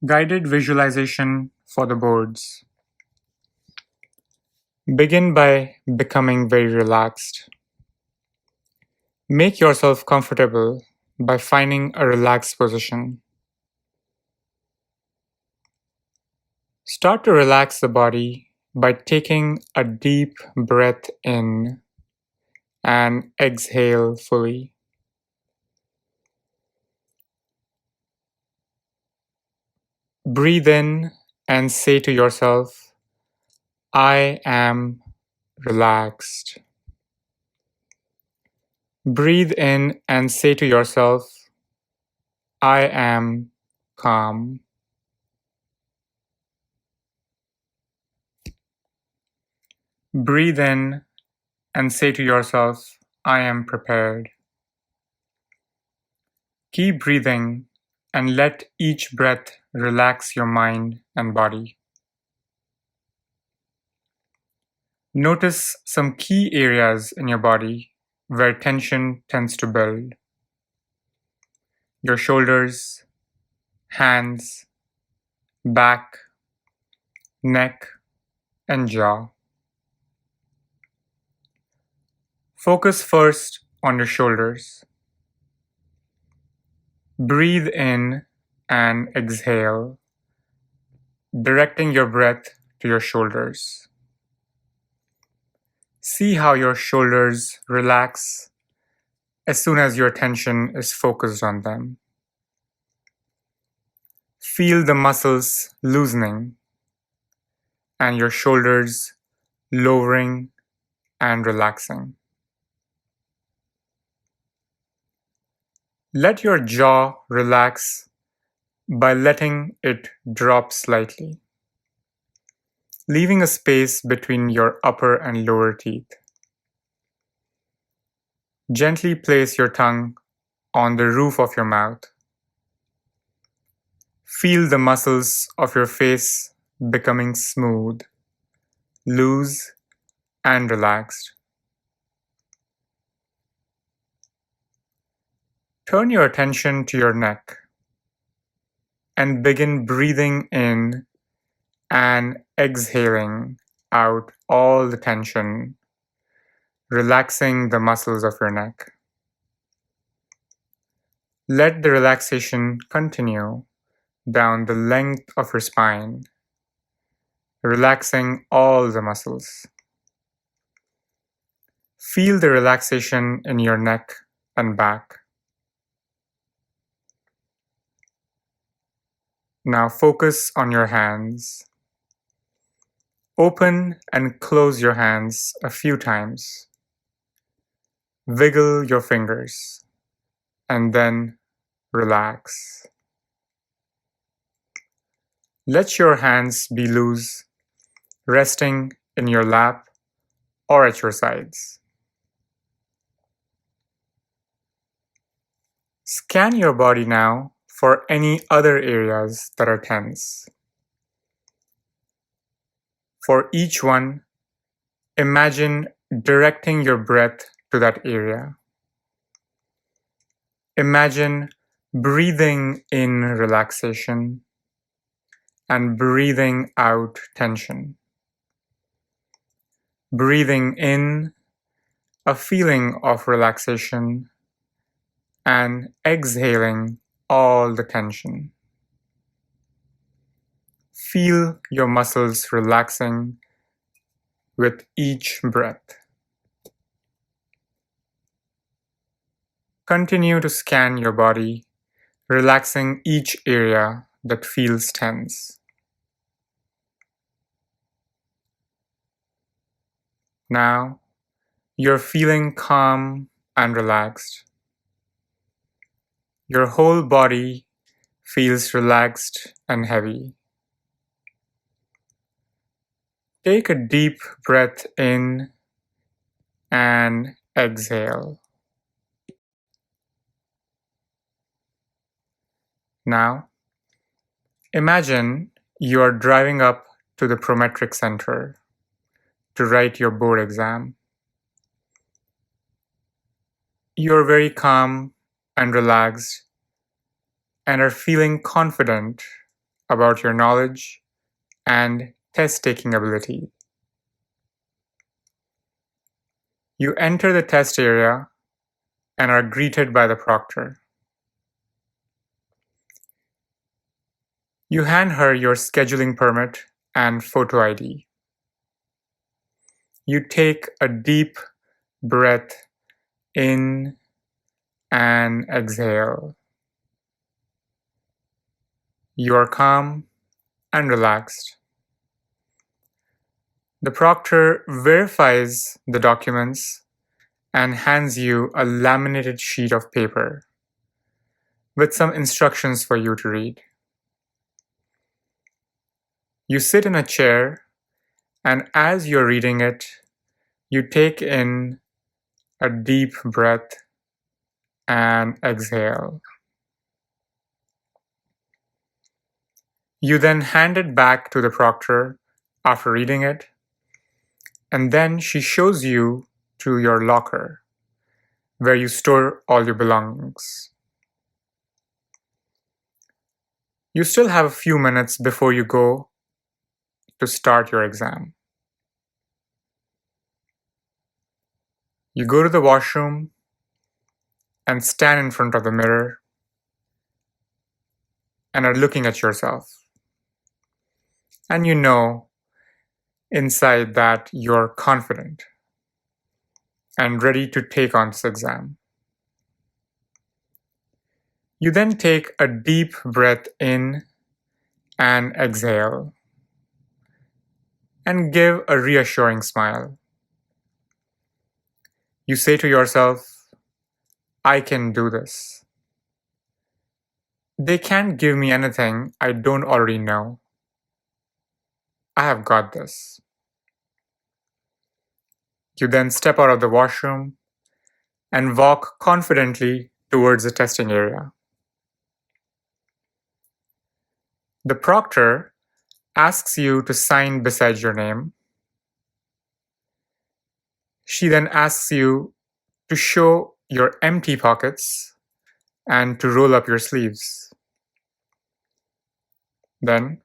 Guided visualization for the boards. Begin by becoming very relaxed. Make yourself comfortable by finding a relaxed position. Start to relax the body by taking a deep breath in and exhale fully. Breathe in and say to yourself, I am relaxed. Breathe in and say to yourself, I am calm. Breathe in and say to yourself, I am prepared. Keep breathing and let each breath relax your mind and body. Notice some key areas in your body where tension tends to build. Your shoulders, hands, back, neck, and jaw. Focus first on your shoulders. Breathe in and exhale, directing your breath to your shoulders. See how your shoulders relax as soon as your attention is focused on them. Feel the muscles loosening and your shoulders lowering and relaxing. Let your jaw relax by letting it drop slightly, leaving a space between your upper and lower teeth. Gently place your tongue on the roof of your mouth. Feel the muscles of your face becoming smooth, loose, and relaxed. Turn your attention to your neck and begin breathing in and exhaling out all the tension, relaxing the muscles of your neck. Let the relaxation continue down the length of your spine, relaxing all the muscles. Feel the relaxation in your neck and back. Now focus on your hands. Open and close your hands a few times. Wiggle your fingers and then relax. Let your hands be loose, resting in your lap or at your sides. Scan your body now for any other areas that are tense. For each one, imagine directing your breath to that area. Imagine breathing in relaxation and breathing out tension. Breathing in a feeling of relaxation and exhaling all the tension. Feel your muscles relaxing with each breath. Continue to scan your body, relaxing each area that feels tense. Now, you're feeling calm and relaxed. Your whole body feels relaxed and heavy. Take a deep breath in and exhale. Now, imagine you are driving up to the Prometric Center to write your board exam. You are very calm and relaxed and are feeling confident about your knowledge and test-taking ability. You enter the test area and are greeted by the proctor. You hand her your scheduling permit and photo ID. You take a deep breath in and exhale. You are calm and relaxed. The proctor verifies the documents and hands you a laminated sheet of paper with some instructions for you to read. You sit in a chair, and as you're reading it, you take in a deep breath and exhale. You then hand it back to the proctor after reading it, and then she shows you to your locker, where you store all your belongings. You still have a few minutes before you go to start your exam. You go to the washroom and stand in front of the mirror and are looking at yourself. And you know inside that you're confident and ready to take on this exam. You then take a deep breath in and exhale and give a reassuring smile. You say to yourself, I can do this. They can't give me anything I don't already know. I have got this. You then step out of the washroom and walk confidently towards the testing area. The proctor asks you to sign beside your name. She then asks you to show your empty pockets and to roll up your sleeves. Then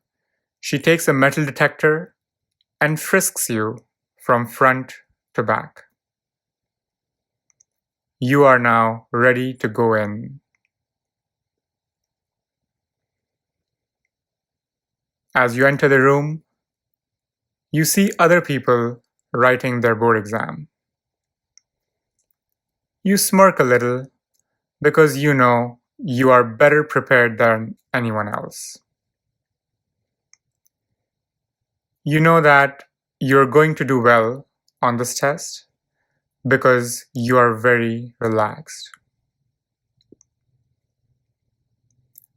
she takes a metal detector and frisks you from front to back. You are now ready to go in. As you enter the room, you see other people writing their board exam. You smirk a little because you know you are better prepared than anyone else. You know that you're going to do well on this test because you are very relaxed.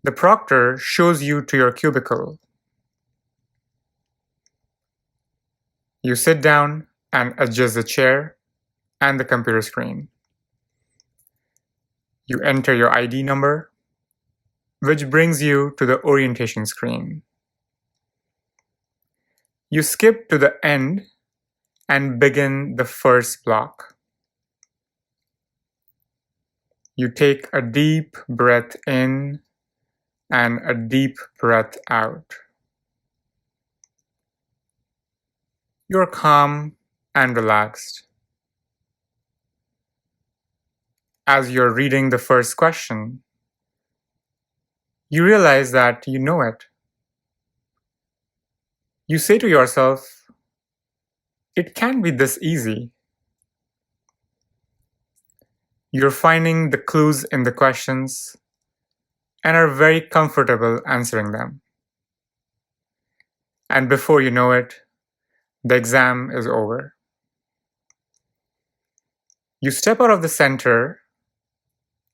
The proctor shows you to your cubicle. You sit down and adjust the chair and the computer screen. You enter your ID number, which brings you to the orientation screen. You skip to the end and begin the first block. You take a deep breath in and a deep breath out. You're calm and relaxed. As you're reading the first question, you realize that you know it. You say to yourself, it can't be this easy. You're finding the clues in the questions and are very comfortable answering them. And before you know it, the exam is over. You step out of the center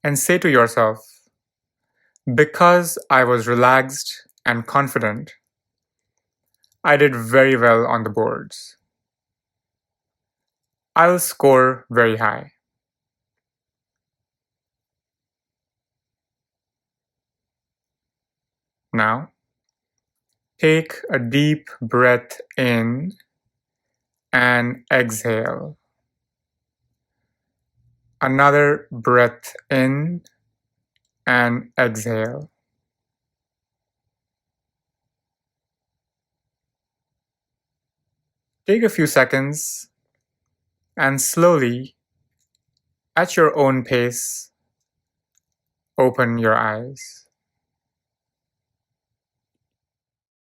and say to yourself, because I was relaxed and confident, I did very well on the boards. I'll score very high. Now, take a deep breath in and exhale. Another breath in and exhale. Take a few seconds and slowly, at your own pace, open your eyes.